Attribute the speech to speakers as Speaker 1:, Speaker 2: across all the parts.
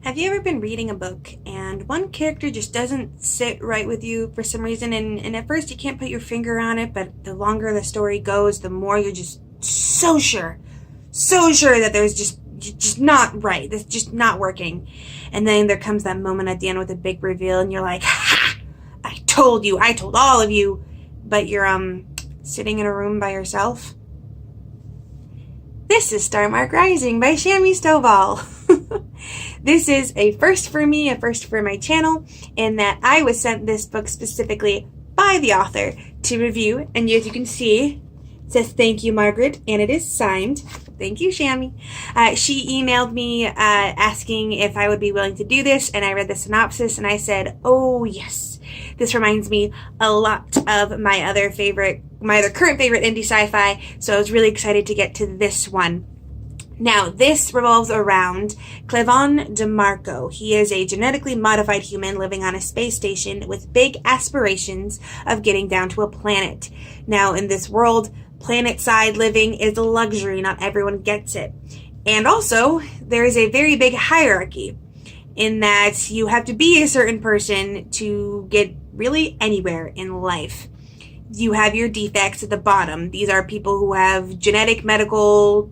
Speaker 1: Have you ever been reading a book and one character just doesn't sit right with you for some reason, and at first you can't put your finger on it, but the longer the story goes, the more you're just so sure that there's just not right. That's just not working. And then there comes that moment at the end with a big reveal and you're like, ha! I told you, I told all of you, but you're sitting in a room by yourself. This is Star Marque Rising by Shami Stovall. This is a first for me, a first for my channel, in that I was sent this book specifically by the author to review, and as you can see, it says thank you, Margaret, and it is signed. Thank you, Shami. She emailed me asking if I would be willing to do this, and I read the synopsis and I said, oh yes. This reminds me a lot of my other current favorite indie sci-fi, so I was really excited to get to this one. Now, this revolves around Clevon DeMarco. He is a genetically modified human living on a space station with big aspirations of getting down to a planet. Now, in this world, planet-side living is a luxury. Not everyone gets it. And also, there is a very big hierarchy in that you have to be a certain person to get really anywhere in life. You have your defects at the bottom. These are people who have genetic medical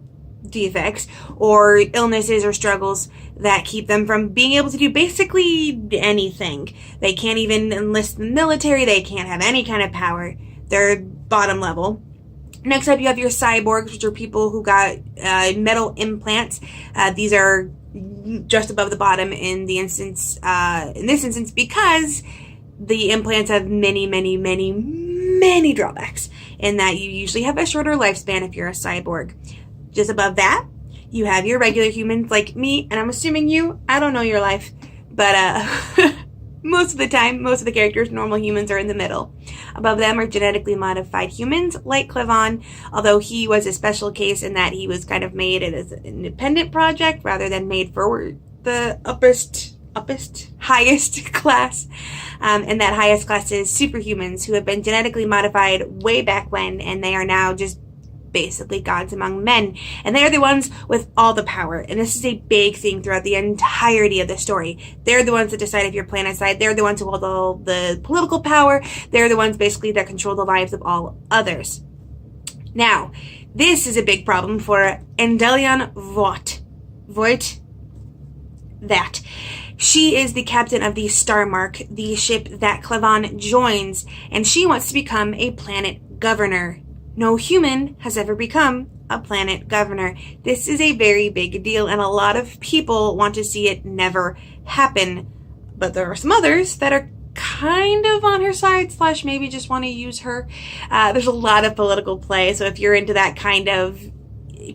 Speaker 1: defects or illnesses or struggles that keep them from being able to do basically anything. They can't even enlist in the military. They can't have any kind of power. They're bottom level. Next up, you have your cyborgs, which are people who got metal implants. These are just above the bottom in this instance, because the implants have many drawbacks in that you usually have a shorter lifespan if you're a cyborg. Just above that, you have your regular humans like me, and I'm assuming you. I don't know your life, but most of the time, most of the characters, normal humans, are in the middle. Above them are genetically modified humans like Clevon, although he was a special case in that he was kind of made as an independent project rather than made for the highest class. And that highest class is superhumans, who have been genetically modified way back when, and they are now just basically gods among men, and they are the ones with all the power. And this is a big thing throughout the entirety of the story. They're the ones that decide if you're planet side. They're the ones who hold all the political power. They're the ones basically that control the lives of all others. Now, this is a big problem for Endelion Voigt. She is the captain of the Star Marque, the ship that Clevon joins, and she wants to become a planet governor. No human has ever become a planet governor. This is a very big deal, and a lot of people want to see it never happen. But there are some others that are kind of on her side, / maybe just want to use her. There's a lot of political play, so if you're into that kind of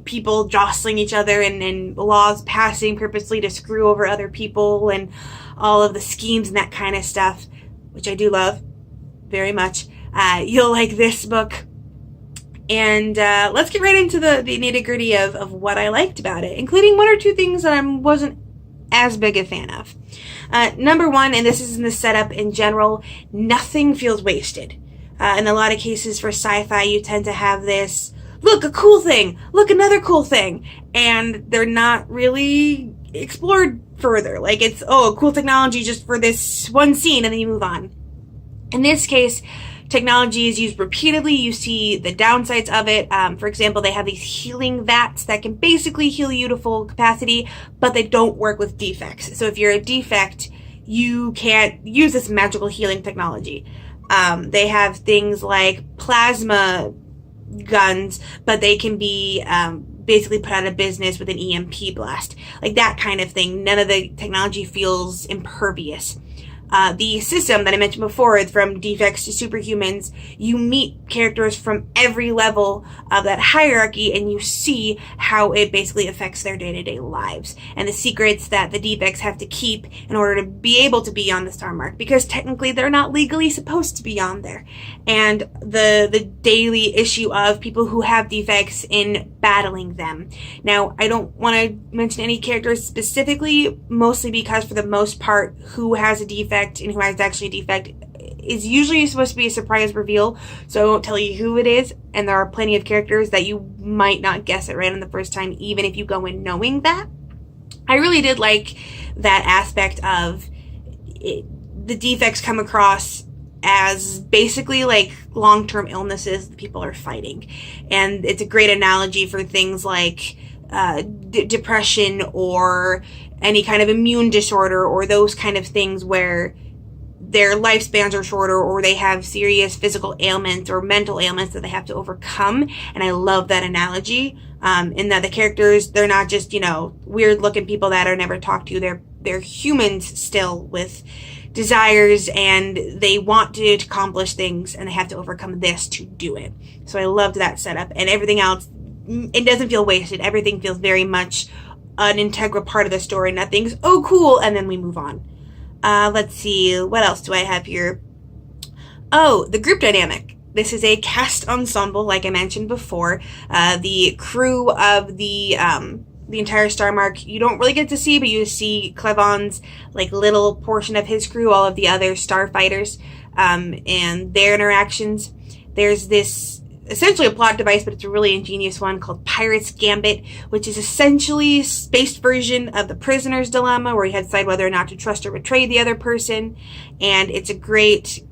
Speaker 1: people jostling each other and laws passing purposely to screw over other people and all of the schemes and that kind of stuff, which I do love very much, you'll like this book. And let's get right into the nitty-gritty of what I liked about it, including one or two things that I wasn't as big a fan of. Number one, and this is in the setup in general, nothing feels wasted. In a lot of cases for sci-fi, you tend to have this, look, a cool thing, look, another cool thing, and they're not really explored further. Like, it's, oh, cool technology just for this one scene, and then you move on. In this case, technology is used repeatedly. You see the downsides of it. For example, they have these healing vats that can basically heal you to full capacity, but they don't work with defects. So if you're a defect, you can't use this magical healing technology. They have things like plasma guns, but they can be basically put out of business with an EMP blast. Like that kind of thing. None of the technology feels impervious. The system that I mentioned before, from defects to superhumans, you meet characters from every level of that hierarchy and you see how it basically affects their day-to-day lives and the secrets that the defects have to keep in order to be able to be on the Star Marque, because technically they're not legally supposed to be on there. And the daily issue of people who have defects in battling them. Now, I don't want to mention any characters specifically, mostly because for the most part, who has a defect and who has actually a defect is usually supposed to be a surprise reveal, so I won't tell you who it is, and there are plenty of characters that you might not guess it right on the first time, even if you go in knowing that. I really did like that aspect of the defects come across as basically like long-term illnesses that people are fighting. And it's a great analogy for things like depression or any kind of immune disorder or those kind of things where their lifespans are shorter or they have serious physical ailments or mental ailments that they have to overcome. And I love that analogy, in that the characters, they're not just, weird looking people that are never talked to. They're humans still with desires, and they want to accomplish things, and they have to overcome this to do it. So I loved that setup, and everything else, it doesn't feel wasted. Everything feels very much an integral part of the story. Nothing's, oh, cool, and then we move on. Let's see, what else do I have here? Oh, the group dynamic. This is a cast ensemble, like I mentioned before. The crew of the entire Star Marque, you don't really get to see, but you see Clevaun's like little portion of his crew, all of the other starfighters, and their interactions. There's this essentially a plot device, but it's a really ingenious one called Pirate's Gambit, which is essentially a spaced version of the prisoner's dilemma, where you had to decide whether or not to trust or betray the other person. And it's a great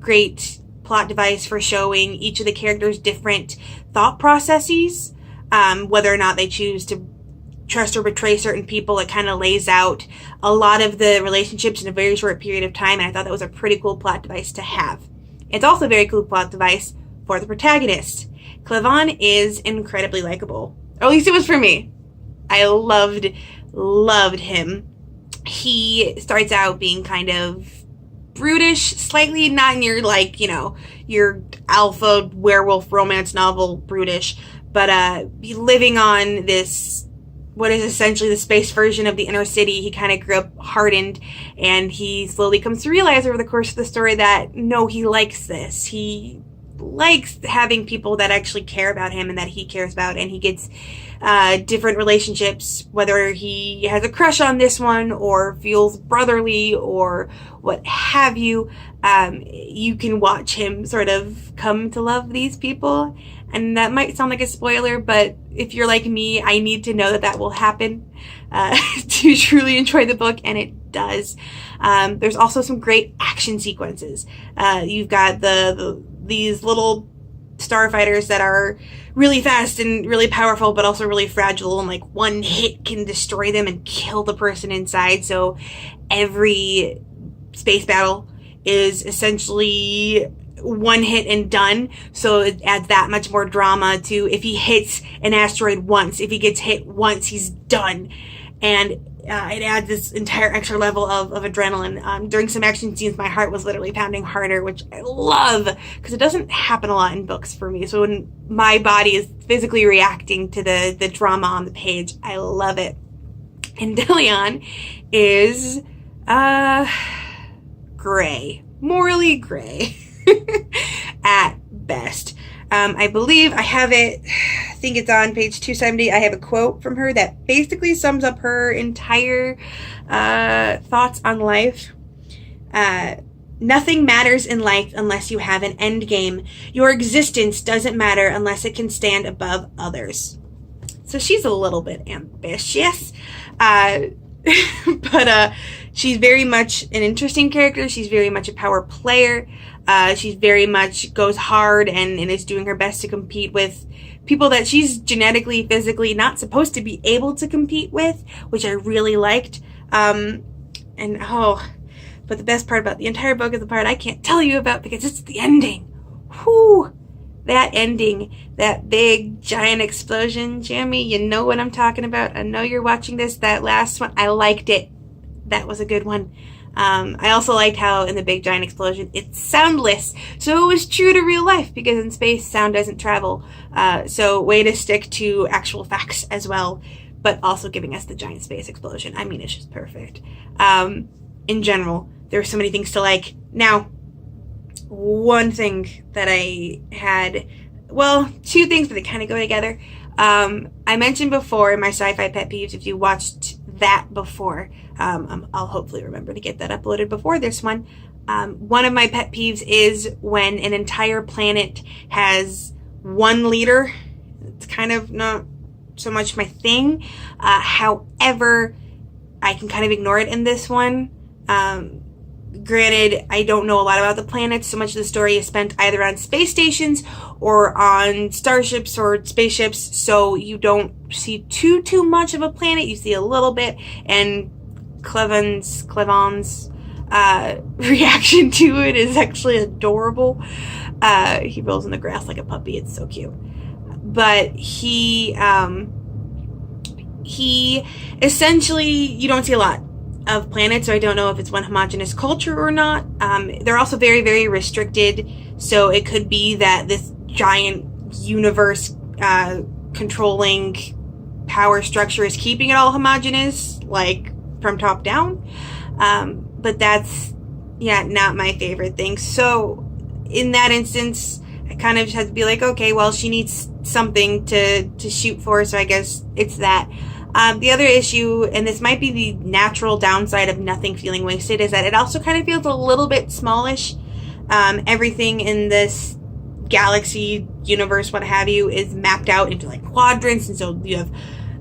Speaker 1: plot device for showing each of the characters' different thought processes, whether or not they choose to trust or betray certain people. It kind of lays out a lot of the relationships in a very short period of time, and I thought that was a pretty cool plot device to have. It's also a very cool plot device for the protagonist. Clevaun is incredibly likable. Or at least it was for me. I loved him. He starts out being kind of brutish, slightly not in your, your alpha werewolf romance novel brutish, but living on this, what is essentially the space version of the inner city. He kind of grew up hardened, and he slowly comes to realize over the course of the story that, no, he likes this. He likes having people that actually care about him and that he cares about, and he gets different relationships, whether he has a crush on this one or feels brotherly or what have you. You can watch him sort of come to love these people, and that might sound like a spoiler, but if you're like me, I need to know that will happen to truly enjoy the book, and it does. There's also some great action sequences. You've got these little starfighters that are really fast and really powerful, but also really fragile, and like one hit can destroy them and kill the person inside. So every space battle is essentially one hit and done. So it adds that much more drama to if he hits an asteroid once, if he gets hit once, he's done. And it adds this entire extra level of adrenaline. During some action scenes, my heart was literally pounding harder, which I love, because it doesn't happen a lot in books for me. So when my body is physically reacting to the drama on the page, I love it. And Delion is gray. Morally gray. At best. I believe I have it, I think it's on page 270. I have a quote from her that basically sums up her entire thoughts on life. Nothing matters in life unless you have an end game. Your existence doesn't matter unless it can stand above others. So she's a little bit ambitious. But she's very much an interesting character. She's very much a power player. She's very much goes hard and is doing her best to compete with people that she's genetically, physically not supposed to be able to compete with, which I really liked. But the best part about the entire book is the part I can't tell you about because it's the ending. Whew! That ending, that big giant explosion. Shami, you know what I'm talking about. I know you're watching this. That last one, I liked it. That was a good one. I also liked how in the big giant explosion, it's soundless. So it was true to real life because in space, sound doesn't travel. So way to stick to actual facts as well, but also giving us the giant space explosion. I mean, it's just perfect. In general, there are so many things to like. Now, one thing that I had, well, two things, but they kind of go together. I mentioned before in my sci-fi pet peeves, if you watched that before, I'll hopefully remember to get that uploaded before this one. One of my pet peeves is when an entire planet has one leader. It's kind of not so much my thing. However, I can kind of ignore it in this one. Granted, I don't know a lot about the planets. So much of the story is spent either on space stations or on starships or spaceships, so you don't see too much of a planet. You see a little bit, and Cleven's reaction to it is actually adorable. He rolls in the grass like a puppy. It's so cute. But he essentially, you don't see a lot of planets, so I don't know if it's one homogeneous culture or not. They're also very, very restricted, so it could be that this giant universe controlling power structure is keeping it all homogeneous, like from top down. But that's, not my favorite thing. So in that instance, I kind of just had to be like, okay, well, she needs something to shoot for, so I guess it's that. The other issue, and this might be the natural downside of nothing feeling wasted, is that it also kind of feels a little bit smallish. Everything in this galaxy, universe, what have you, is mapped out into like quadrants, and so you have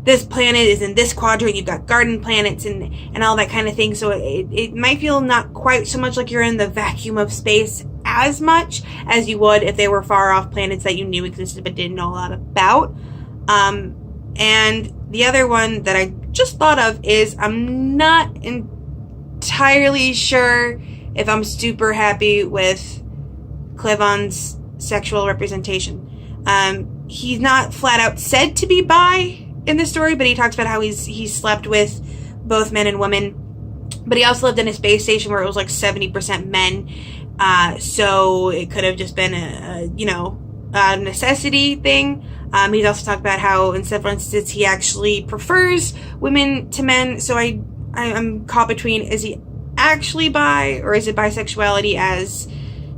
Speaker 1: this planet is in this quadrant, you've got garden planets and all that kind of thing, so it might feel not quite so much like you're in the vacuum of space as much as you would if they were far off planets that you knew existed but didn't know a lot about. And the other one that I just thought of is I'm not entirely sure if I'm super happy with Cleven's sexual representation. He's not flat out said to be bi in the story, but he talks about how he slept with both men and women. But he also lived in a space station where it was like 70% men. So it could have just been a necessity thing. He's also talked about how in several instances he actually prefers women to men. So I'm caught between, is he actually bi, or is it bisexuality as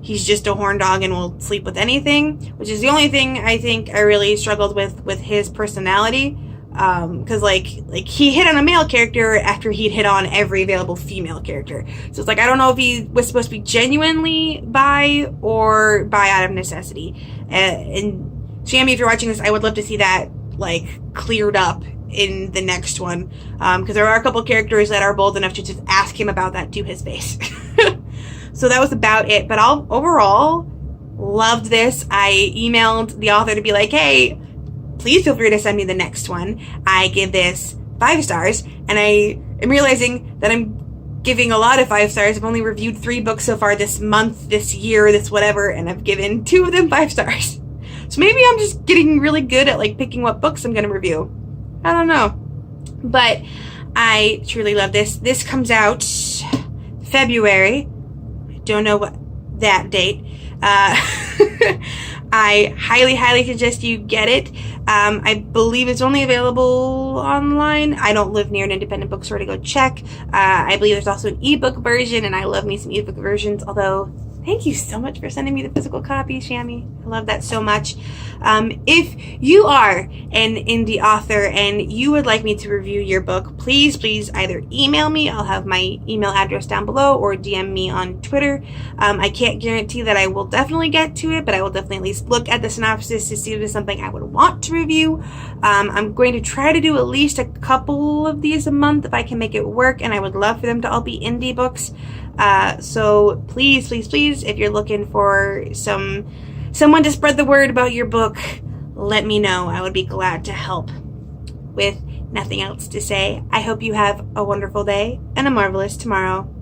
Speaker 1: he's just a horn dog and will sleep with anything? Which is the only thing I think I really struggled with his personality. Because like he hit on a male character after he'd hit on every available female character. So it's like, I don't know if he was supposed to be genuinely bi or bi out of necessity. And Shami, if you're watching this, I would love to see that like cleared up in the next one, because there are a couple characters that are bold enough to just ask him about that to his face. So that was about it. But overall, loved this. I emailed the author to be like, hey, please feel free to send me the next one. I give this 5 stars, and I am realizing that I'm giving a lot of 5 stars. I've only reviewed 3 books so far this month, this year, this whatever, and I've given 2 of them 5 stars. So maybe I'm just getting really good at like picking what books I'm going to review. I don't know. But I truly love this. This comes out February. I don't know what that date. I highly suggest you get it. I believe it's only available online. I don't live near an independent bookstore to go check. I believe there's also an ebook version, and I love me some ebook versions, although thank you so much for sending me the physical copy, Shami. I love that so much. If you are an indie author and you would like me to review your book, please either email me. I'll have my email address down below, or DM me on Twitter. I can't guarantee that I will definitely get to it, but I will definitely at least look at the synopsis to see if it's something I would want to review. I'm going to try to do at least a couple of these a month if I can make it work, and I would love for them to all be indie books. So please, if you're looking for someone to spread the word about your book, let me know. I would be glad to help. With nothing else to say, I hope you have a wonderful day and a marvelous tomorrow.